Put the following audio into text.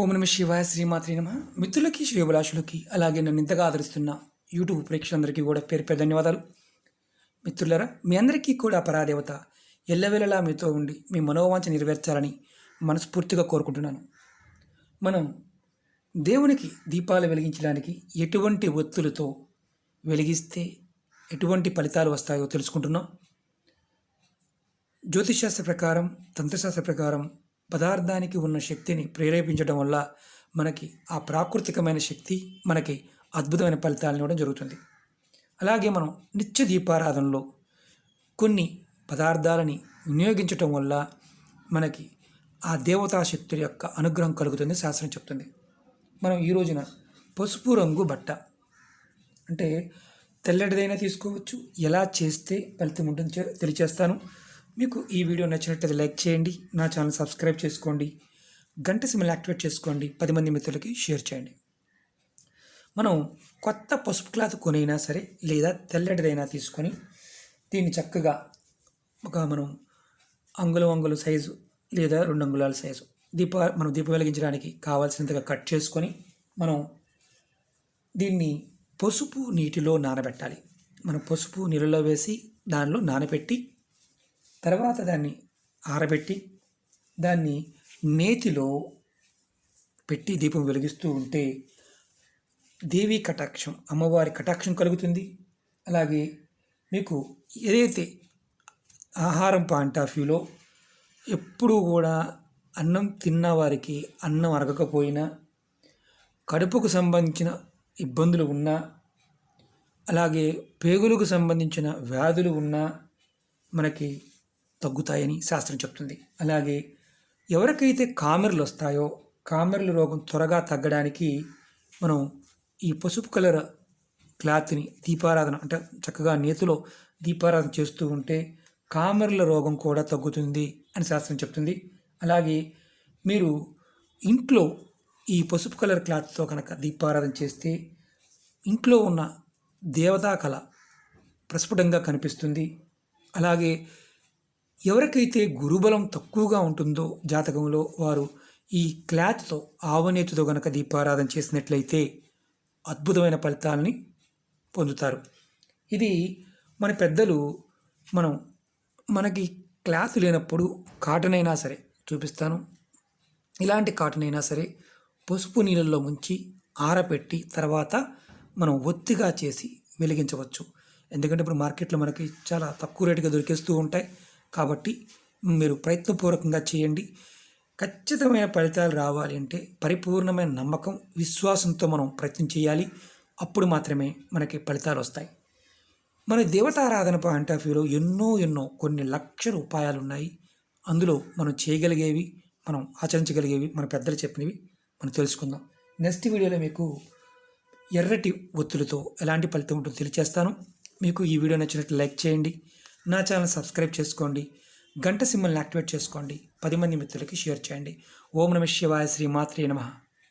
ఓం నమ శివాయ శ్రీమాత్రి నమ. మిత్రులకి శ్రేయోభిలాషులకి అలాగే నన్ను ఇంతగా ఆదరిస్తున్న యూట్యూబ్ ప్రేక్షకులందరికీ కూడా పేరు పేరు ధన్యవాదాలు. మిత్రులరా, మీ అందరికీ కూడా పరాదేవత ఎల్లవేళలా మీతో ఉండి మీ మనోవాంఛ నెరవేర్చాలని మనస్ఫూర్తిగా కోరుకుంటున్నాను. మనం దేవునికి దీపాలు వెలిగించడానికి ఎటువంటి ఒత్తులతో వెలిగిస్తే ఎటువంటి ఫలితాలు వస్తాయో తెలుసుకుంటున్నాం. జ్యోతిషశాస్త్ర ప్రకారం, తంత్రశాస్త్ర ప్రకారం పదార్థానికి ఉన్న శక్తిని ప్రేరేపించడం వల్ల మనకి ఆ ప్రాకృతికమైన శక్తి మనకి అద్భుతమైన ఫలితాలను ఇవ్వడం జరుగుతుంది. అలాగే మనం నిత్య దీపారాధనలో కొన్ని పదార్థాలని వినియోగించటం వల్ల మనకి ఆ దేవతా శక్తుల యొక్క అనుగ్రహం కలుగుతుంది శాస్త్రం చెప్తుంది. మనం ఈ రోజున పసుపు రంగు బట్ట, అంటే తెల్లటిదైనా తీసుకోవచ్చు, ఎలా చేస్తే ఫలితం ఉంటుందో తెలియచేస్తాను. మీకు ఈ వీడియో నచ్చినట్లయితే లైక్ చేయండి, నా ఛానల్ సబ్స్క్రైబ్ చేసుకోండి, గంట సింబల్ యాక్టివేట్ చేసుకోండి, 10 మంది మిత్రులకి షేర్ చేయండి. మనం కొత్త పసుపు క్లాత్ కొనైనా సరే లేదా తెల్లటిదైనా తీసుకొని దీన్ని చక్కగా మనం అంగుళం సైజు లేదా 2 అంగుళాల సైజు మనం దీపం వెలిగించడానికి కావాల్సినంతగా కట్ చేసుకొని మనం దీన్ని పసుపు నీటిలో నానబెట్టాలి. మనం పసుపు నీళ్ళలో వేసి దానిలో నానబెట్టి తర్వాత దాన్ని ఆరబెట్టి దాన్ని నేతిలో పెట్టి దీపం వెలిగిస్తూ ఉంటే దేవీ కటాక్షం, అమ్మవారి కటాక్షం కలుగుతుంది. అలాగే మీకు ఏదైతే ఆహారం పాయింట్ ఆఫ్ వ్యూలో ఎప్పుడూ కూడా అన్నం తిన్న వారికి అన్నం అరగకపోయినా, కడుపుకు సంబంధించిన ఇబ్బందులు ఉన్నా, అలాగే పేగులకు సంబంధించిన వ్యాధులు ఉన్నా మనకి తగ్గుతాయని శాస్త్రం చెప్తుంది. అలాగే ఎవరికైతే కామెర్లు వస్తాయో కామెర్ల రోగం త్వరగా తగ్గడానికి మనం ఈ పసుపు కలర్ క్లాత్ని దీపారాధన, అంటే చక్కగా నేతిలో దీపారాధన చేస్తూ ఉంటే కామెర్ల రోగం కూడా తగ్గుతుంది అని శాస్త్రం చెప్తుంది. అలాగే మీరు ఇంట్లో ఈ పసుపు కలర్ క్లాత్తో కనుక దీపారాధన చేస్తే ఇంట్లో ఉన్న దేవతా కళ ప్రస్ఫుటంగా కనిపిస్తుంది. అలాగే ఎవరికైతే గురుబలం తక్కువగా ఉంటుందో జాతకంలో వారు ఈ క్లాత్తో, ఆవనేతితో కనుక దీపారాధన చేసినట్లయితే అద్భుతమైన ఫలితాలని పొందుతారు. ఇది మన పెద్దలు మనకి క్లాత్ లేనప్పుడు కాటన్ అయినా సరే చూపిస్తాను. ఇలాంటి కాటన్ అయినా సరే పసుపు నీళ్ళల్లో ముంచి ఆరబెట్టి తర్వాత మనం ఒత్తిగా చేసి వెలిగించవచ్చు. ఎందుకంటే ఇప్పుడు మార్కెట్లో మనకి చాలా తక్కువ రేటుగా దొరికేస్తూ ఉంటాయి. కాబట్టి మీరు ప్రయత్నపూర్వకంగా చేయండి. ఖచ్చితమైన ఫలితాలు రావాలి అంటే పరిపూర్ణమైన నమ్మకం, విశ్వాసంతో మనం ప్రయత్నం చేయాలి. అప్పుడు మాత్రమే మనకి ఫలితాలు వస్తాయి. మన దేవతారాధన పాయింట్ ఆఫ్ వ్యూలో ఎన్నో కొన్ని లక్షల ఉపాయాలు ఉన్నాయి. అందులో మనం చేయగలిగేవి, మనం ఆచరించగలిగేవి, మన పెద్దలు చెప్పినవి మనం తెలుసుకుందాం. నెక్స్ట్ వీడియోలో మీకు ఎర్రటి ఒత్తులతో ఎలాంటి ఫలితం ఉంటుందో తెలియచేస్తాను. మీకు ఈ వీడియో నచ్చినట్లు లైక్ చేయండి, నా ఛానల్ సబ్స్క్రైబ్ చేసుకోండి, గంట సింబల్ని యాక్టివేట్ చేసుకోండి, 10 మంది మిత్రులకి షేర్ చేయండి. ఓం నమ శివాయ శ్రీమాత్రే నమః.